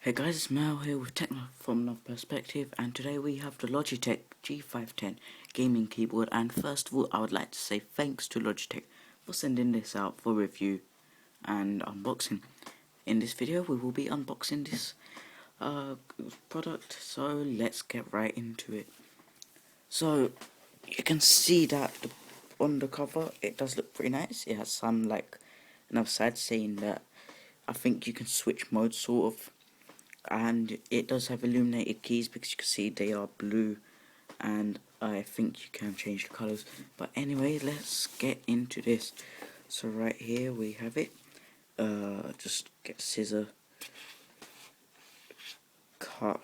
Hey guys, it's Mahel here with Techno from Another Perspective, and today we have the Logitech G510 gaming keyboard. And first of all, I would like to say thanks to Logitech for sending this out for review and unboxing. In this video, we will be unboxing this product, so let's get right into it. So you can see that on the cover, it does look pretty nice. It has some another side saying that I think you can switch modes sort of. And it does have illuminated keys because you can see they are blue, and I think you can change the colours. But anyway, let's get into this. So right here we have it. Just get scissor, cut.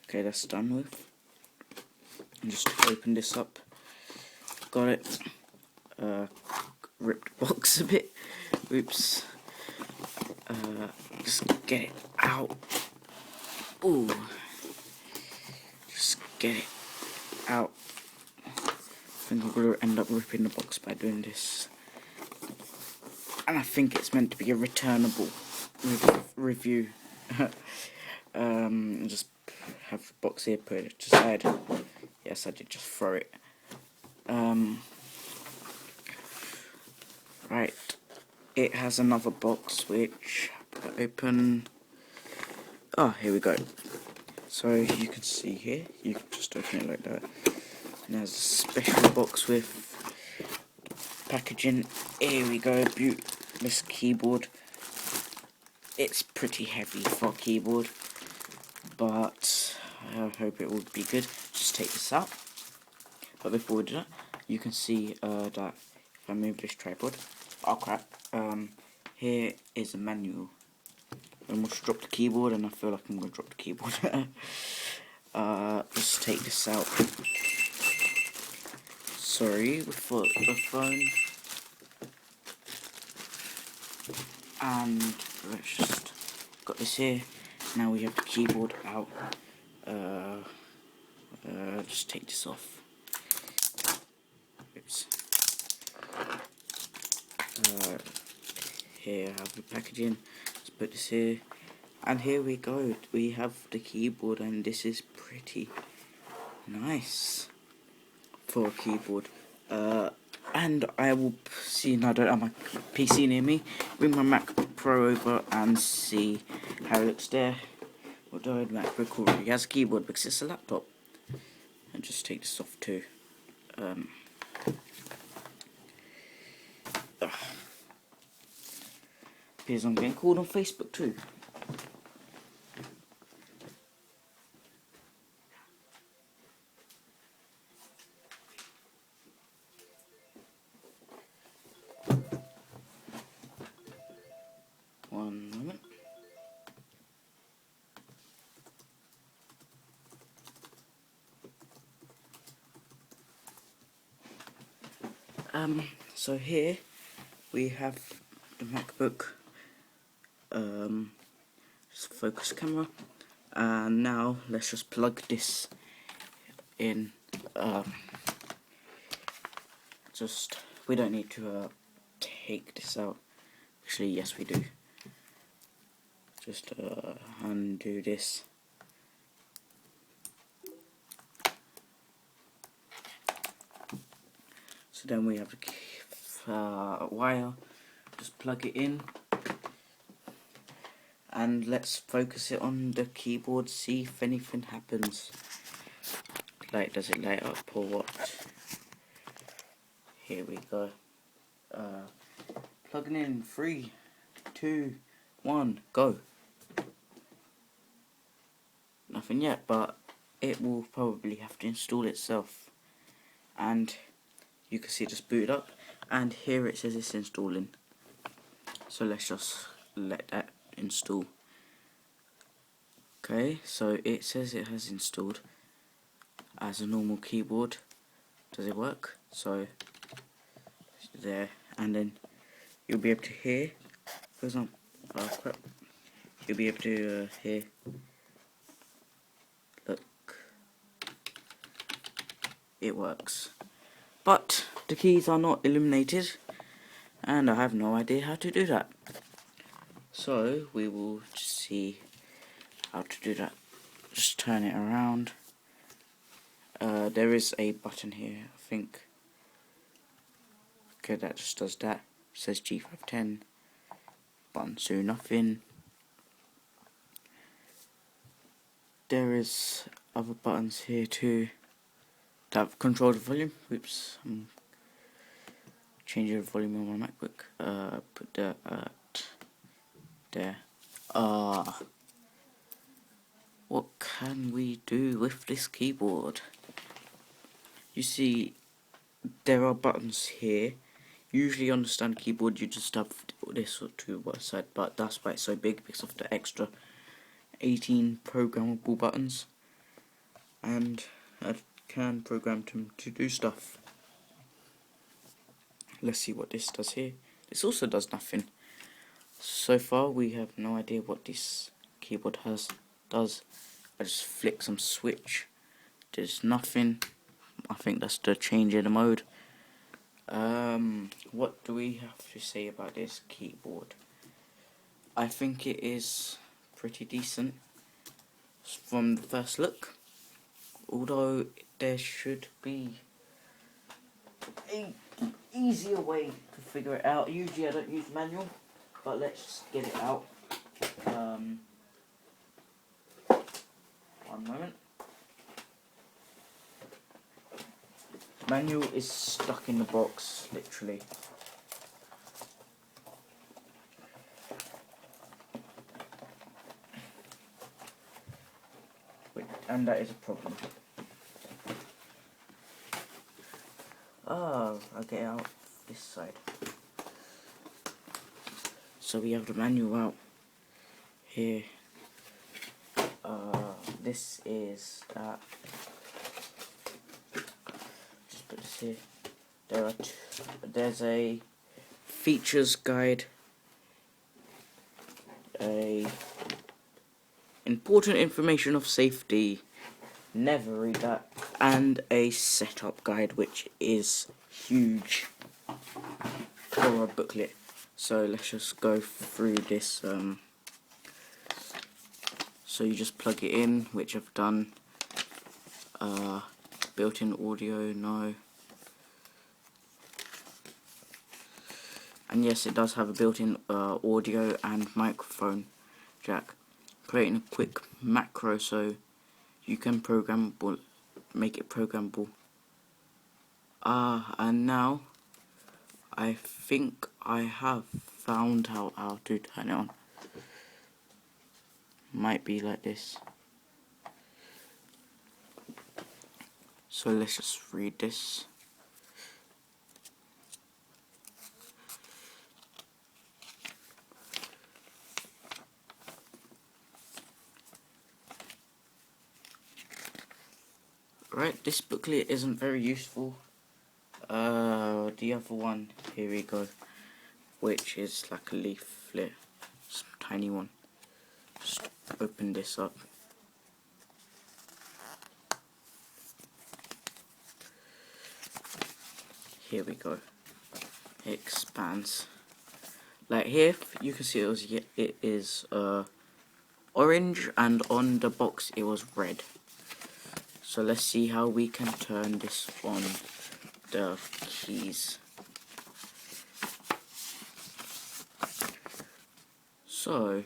Okay, that's done with. And just open this up. Got it. Ripped the box a bit. Oops. Just get it out. Ooh. Just get it out. I think I'm going to end up ripping the box by doing this. And I think it's meant to be a returnable review. Just have the box here, put it to the side. Yes, I did just throw it. Right. It has another box which I open. Oh, here we go. So you can see here, you can just open it like that. And there's a special box with packaging. Here we go, this keyboard. It's pretty heavy for a keyboard, but I hope it will be good. Just take this out. But before we do that, you can see that if I move this tripod, oh crap, here is a manual. I almost dropped the keyboard, and I feel like I'm going to drop the keyboard. Let's take this out. Sorry, with the phone. And let's just got this here. Now we have the keyboard out. Just take this off. Oops. Here I have the packaging. Let's put this here, and here we go. We have the keyboard, and this is pretty nice for a keyboard. And I will see. Now I don't have my PC near me. Bring my MacBook Pro over and see how it looks there. Although the MacBook already has a keyboard because it's a laptop. And just take this off too. Appears I'm getting called on Facebook too. One moment. So here we have the MacBook. Just focus camera, and now let's just plug this in. We don't need to take this out. Actually, yes, we do. Just undo this. So then we have the wire. Just plug it in. And let's focus it on the keyboard, see if anything happens. Like, does it light up or what? Here we go. Plugging in 3, 2, 1, go. Nothing yet, but it will probably have to install itself. And you can see it just booted up, and here it says it's installing. So let's just let that install. Okay, so it says it has installed as a normal keyboard. Does it work? So there, and then you'll be able to hear, for example, oh crap, you'll be able to hear, look, it works. But the keys are not illuminated, and I have no idea how to do that. So we will see how to do that. Just turn it around. There is a button here, I think. Okay, that just does that. It says G510. Button, so nothing. There is other buttons here too that control the volume. Oops, I'm changing the volume on my MacBook. Put that at there. What can we do with this keyboard? You see, there are buttons here. Usually on the standard keyboard you just have this or two by side, but that's why it's so big, because of the extra 18 programmable buttons, and I can program them to do stuff. Let's see what this does here. This also does nothing. So far we have no idea what this keyboard does. I just flick some switch. There's nothing. I think that's the change in the mode. What do we have to say about this keyboard? I think it is pretty decent from the first look, although there should be an easier way to figure it out. Usually I don't use manual, but let's just get it out. One moment. Manual is stuck in the box, literally. And that is a problem. I'll get out this side. So we have the manual out here. This is that. Just put this here. There's a features guide, a important information of safety, never read that, and a setup guide, which is huge for a booklet. So let's just go through this. So you just plug it in, which I've done. Built-in audio, no. And yes, it does have a built-in audio and microphone jack. Creating a quick macro so you can make it programmable. And now I think I have found out how to turn it on. Might be like this. So let's just read this. Right, this booklet isn't very useful. The other one, here we go, which is like a leaflet, some tiny one. Just open this up. Here we go. It expands. Like here, you can see it is orange, and on the box it was red. So let's see how we can turn this on the keys. So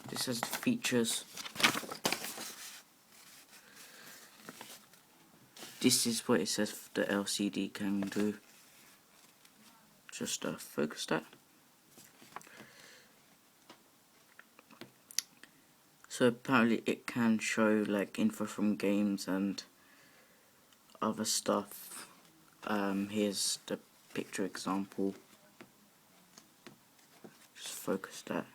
this has the features. This is what it says the LCD can do. Just focus that. So apparently it can show like info from games and other stuff. Here's the picture example. Just focus that.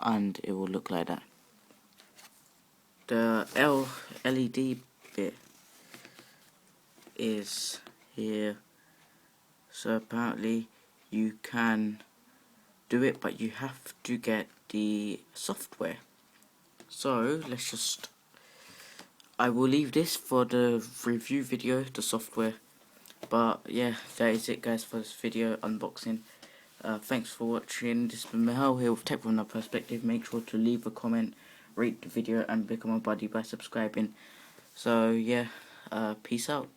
And it will look like that. The LED bit is here. So apparently you can do it, but you have to get the software. So let's just I will leave this for the review video, the software. But yeah, that is it guys for this video unboxing. Thanks for watching. This has been Mahel here with Tech from Another Perspective. Make sure to leave a comment, rate the video, and become a buddy by subscribing. So yeah, peace out.